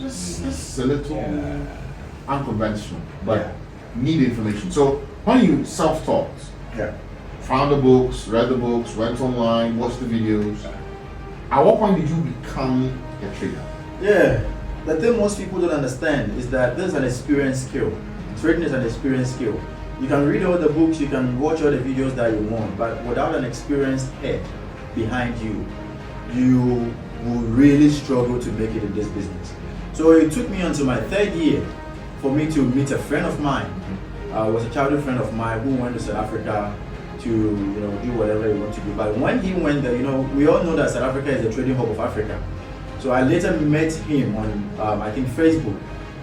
this is a little unconventional, but need information. So when you self-taught, found the books, read the books, went online, watched the videos, at what point did you become a trader? Yeah, the thing most people don't understand is that this is an experience skill. Trading is an experience skill. You can read all the books, you can watch all the videos that you want, but without an experienced head behind you, you will really struggle to make it in this business. So it took me until my third year for me to meet a friend of mine. It was a childhood friend of mine who went to South Africa to do whatever he wanted to do. But when he went there, we all know that South Africa is the trading hub of Africa. So I later met him on I think Facebook,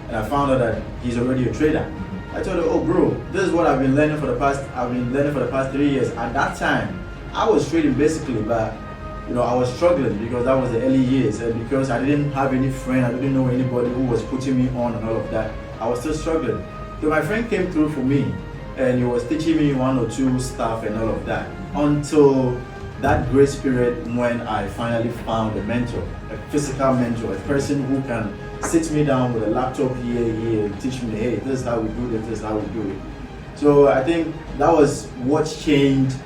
and I found out that he's already a trader. I told him, oh bro, this is what I've been learning for the past 3 years. At that time, I was trading basically, but I was struggling because that was the early years, and because I didn't have any friend, I didn't know anybody who was putting me on and all of that. I was still struggling. So my friend came through for me, and he was teaching me one or two stuff and all of that, until that grace period when I finally found a mentor, a physical mentor, a person who can sit me down with a laptop here and teach me, hey, this is how we do this is how we do it. So I think that was what changed,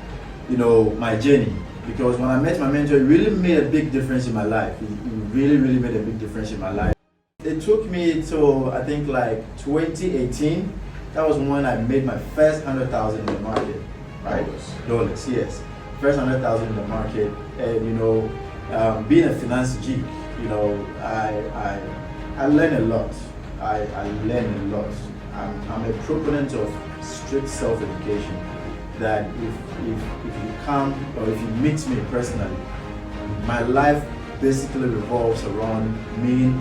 my journey. Because when I met my mentor, it really made a big difference in my life. It really, really made a big difference in my life. It took me to, I think, like 2018. That was when I made my first 100,000 in the market. Right? Dollars, yes. First 100,000 in the market. And being a finance geek, I learned a lot. I learned a lot. I'm a proponent of strict self-education. That if you come or if you meet me personally, my life basically revolves around me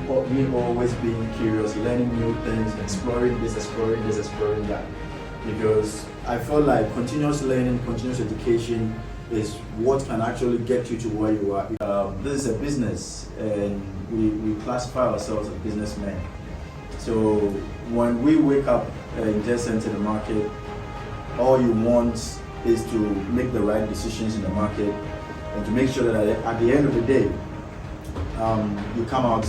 always being curious, learning new things, exploring this, exploring that. Because I feel like continuous learning, continuous education is what can actually get you to where you are. This is a business, and we classify ourselves as businessmen. So when we wake up and just enter the market, all you want is to make the right decisions in the market and to make sure that at the end of the day, you come out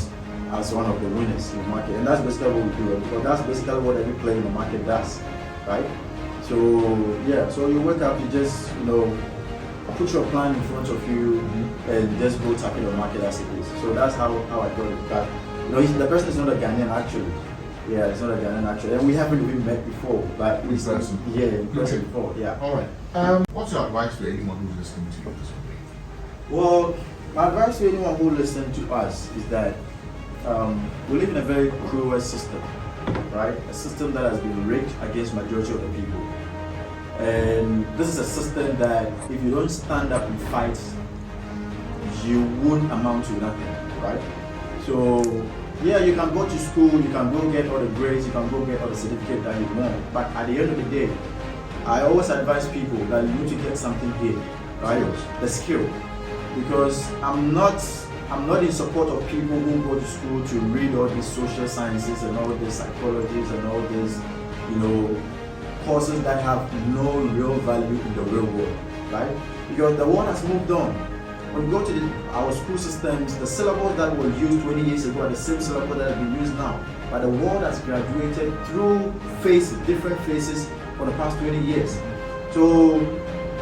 as one of the winners in the market. And that's basically what we do, because that's basically what every player in the market does, right? So you wake up, you just, put your plan in front of you and just go tackle the market as it is. So that's how I got it. But, the person is not a Ghanaian actually. Yeah, it's not a Ghanaian actually, and we haven't even met before, but in person before. Yeah. All right. What's your advice to anyone who's listening to you this week? Well, my advice to anyone who listens to us is that we live in a very cruel system, right? A system that has been rigged against majority of the people, and this is a system that if you don't stand up and fight, you won't amount to nothing, right? So. Yeah, you can go to school, you can go get all the grades, you can go get all the certificates that you want. But at the end of the day, I always advise people that you need to get something here, right? The skill. Because I'm not in support of people who go to school to read all these social sciences and all these psychologies and all these, courses that have no real value in the real world, right? Because the world has moved on. When we go to our school systems, the syllabus that were used 20 years ago are the same syllabus that are being used now. But the world has graduated through different phases for the past 20 years. So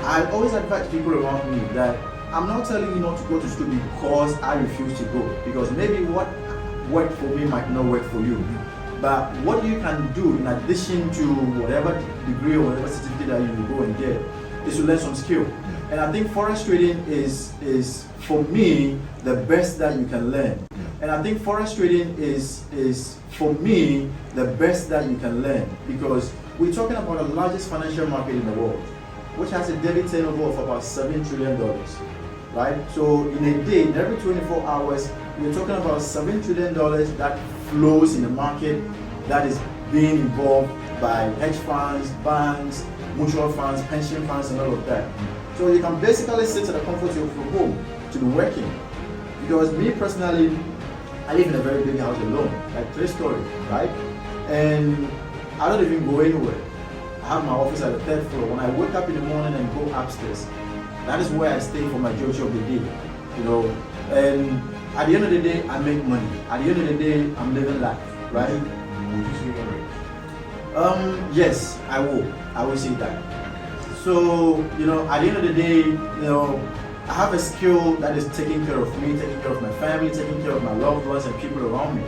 I always advise people around me that I'm not telling you not to go to school because I refuse to go. Because maybe what worked for me might not work for you. But what you can do in addition to whatever degree or whatever certificate that you go and get is to learn some skill. And I think forex trading is for me the best that you can learn. And I think forex trading is for me the best that you can learn, because we're talking about the largest financial market in the world, which has a daily turnover of about $7 trillion, right? So in a day, in every 24 hours, we're talking about $7 trillion that flows in the market, that is being involved by hedge funds, banks, mutual funds, pension funds, and all of that. So you can basically sit at the comfort of your home to be working. Because me personally, I live in a very big house alone, like 3-story, right? And I don't even go anywhere. I have my office at the 3rd floor. When I wake up in the morning and go upstairs, that is where I stay for majority of the day, And at the end of the day, I make money. At the end of the day, I'm living life, right? Would you say you're rich? Yes, I will. I will say that. So, you know, at the end of the day, you know, I have a skill that is taking care of me, taking care of my family, taking care of my loved ones and people around me.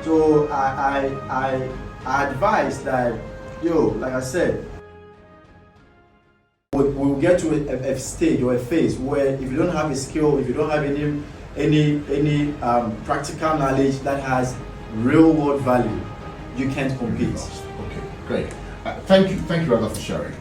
So I advise that, like I said, we'll get to a stage or a phase where if you don't have a skill, if you don't have any practical knowledge that has real world value, you can't compete. Okay, great. Thank you, rather, for sharing.